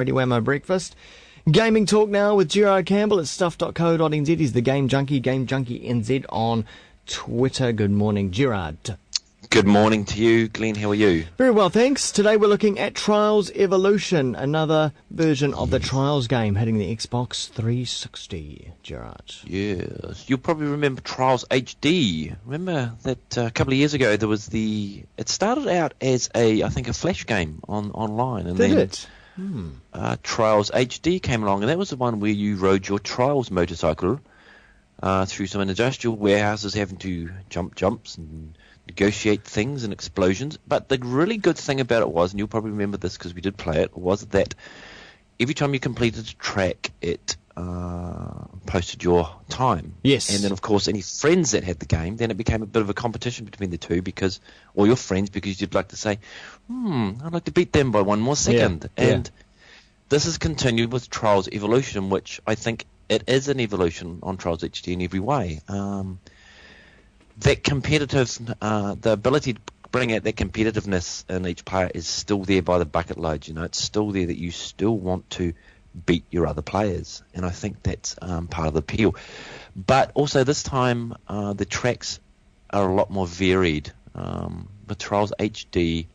Ready Wammo Breakfast. Gaming talk now with Gerard Campbell at stuff.co.nz. He's the Game Junkie NZ on Twitter. Good morning, Gerard. Good morning to you, Glenn. How are you? Very well, thanks. Today we're looking at Trials Evolution, another version of the Trials game hitting the Xbox 360. Gerard. Yes. You'll probably remember Trials HD. Remember that a couple of years ago there was it started out as I think a Flash game online. And Did then it? Trials HD came along, and that was the one where you rode your Trials motorcycle through some industrial warehouses, having to jumps and negotiate things and explosions. But the really good thing about it was, and you'll probably remember this because we did play it, was that every time you completed a track, it posted your time. Yes. And then, of course, any friends that had the game, then it became a bit of a competition between the two, or your friends, because you'd like to say, I'd like to beat them by one more second. Yeah. And this is continued with Trials Evolution, which I think it is an evolution on Trials HD in every way. That competitive, the ability to bring out that competitiveness in each player is still there by the bucket load. You know, it's still there that you still want to beat your other players, and I think that's part of the appeal. But also this time, the tracks are a lot more varied. With Trials HD,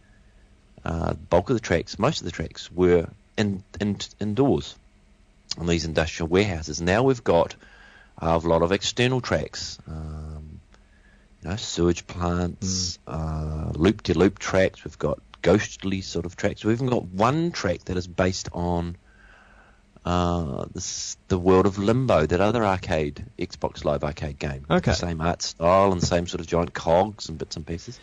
bulk of the tracks, most of the tracks were indoors in these industrial warehouses. Now we've got a lot of external tracks. Sewage plants, loop-de-loop tracks. We've got ghostly sort of tracks. We've even got one track that is based on the world of Limbo, that other Xbox Live Arcade game. Okay. The same art style and the same sort of giant cogs and bits and pieces.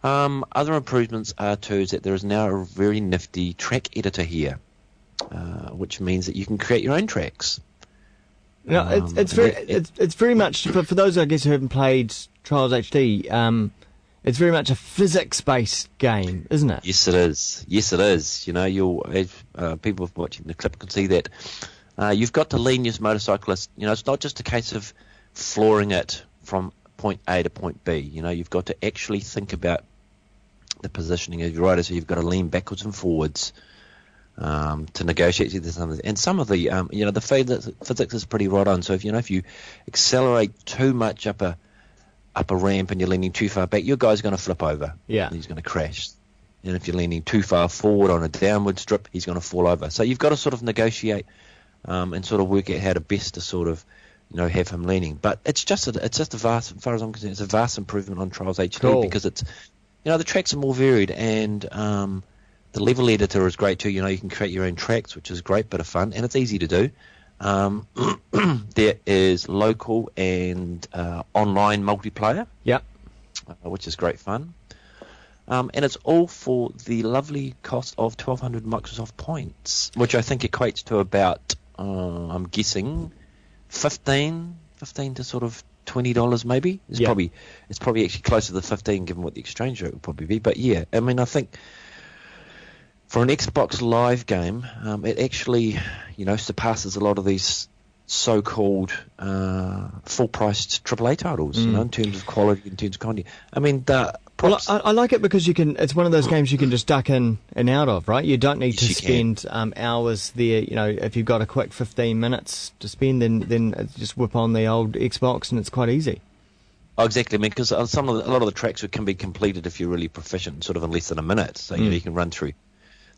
Other improvements are too is that there is now a very nifty track editor here, which means that you can create your own tracks. No, it's very much for those I guess who haven't played Trials HD. It's very much a physics-based game, isn't it? Yes, it is. Yes, it is. You know, people watching the clip can see that you've got to lean your motorcyclist. You know, it's not just a case of flooring it from point A to point B. You know, you've got to actually think about the positioning of your rider. So you've got to lean backwards and forwards to negotiate with something. And some of the the physics is pretty right on. So if you accelerate too much up a ramp and you're leaning too far back, your guy's going to flip over. Yeah, and he's going to crash. And if you're leaning too far forward on a downward strip, he's going to fall over. So you've got to sort of negotiate and sort of work out how to best to sort of have him leaning. But it's just a vast, as far as I'm concerned, it's a vast improvement on Trials HD because it's the tracks are more varied, and the level editor is great too. You can create your own tracks, which is a great bit of fun, and it's easy to do. There is local and online multiplayer, which is great fun, and it's all for the lovely cost of 1,200 Microsoft points, which I think equates to about I'm guessing 15 to sort of $20 maybe. It's probably actually closer to 15 given what the exchange rate would probably be. But yeah, I mean, I think for an Xbox Live game, it actually, surpasses a lot of these so-called full-priced AAA titles, in terms of quality, in terms of content. I mean, I like it because it's one of those games you can just duck in and out of, right? You don't need to spend hours there. If you've got a quick 15 minutes to spend, then just whip on the old Xbox and it's quite easy. Oh, exactly. I mean, because a lot of the tracks can be completed if you're really proficient, sort of in less than a minute. So you can run through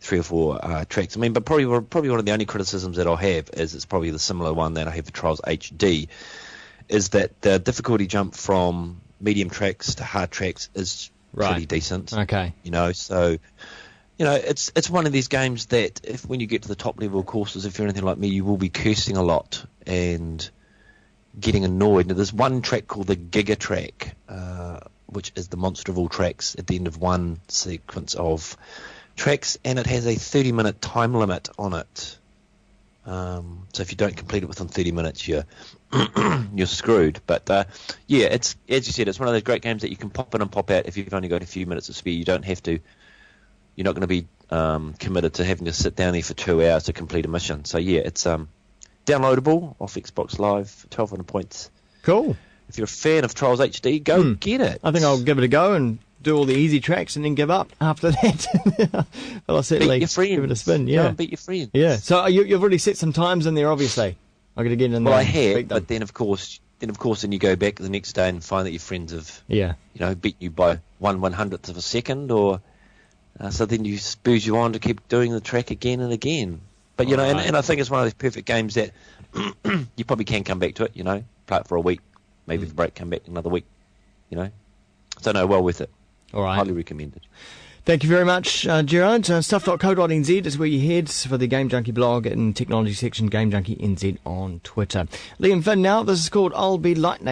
3 or 4 tracks. I mean, but probably one of the only criticisms that I'll have is it's probably the similar one that I have for Trials HD, is that the difficulty jump from medium tracks to hard tracks is pretty decent. Okay. So it's one of these games that when you get to the top level courses, if you're anything like me, you will be cursing a lot and getting annoyed. Now, there's one track called the Giga track, which is the monster of all tracks at the end of one sequence of tracks, and it has a 30-minute time limit on it. So if you don't complete it within 30 minutes, you're screwed. But it's, as you said, it's one of those great games that you can pop in and pop out if you've only got a few minutes to spare. You're not going to be committed to having to sit down there for 2 hours to complete a mission. So yeah, it's downloadable off Xbox Live, 1,200 points. Cool. If you're a fan of Trials HD, go get it. I think I'll give it a go and do all the easy tracks and then give up after that. But I'll certainly give it a spin. Yeah, beat your friends. Yeah. So you've already set some times in there, obviously. I'm going to get in there. Well, I have, but then of course, then you go back the next day and find that your friends have, beat you by 1/100th of a second, or so then you spurs you on to keep doing the track again and again. But and I think it's one of those perfect games that you probably can come back to it. Play it for a week, maybe for a break, come back another week. So no, well worth it. All right, highly recommended. Thank you very much, Gerard. Stuff.co.nz is where you head for the Game Junkie blog and technology section, Game Junkie NZ on Twitter. Liam Finn now. This is called I'll Be Lightning.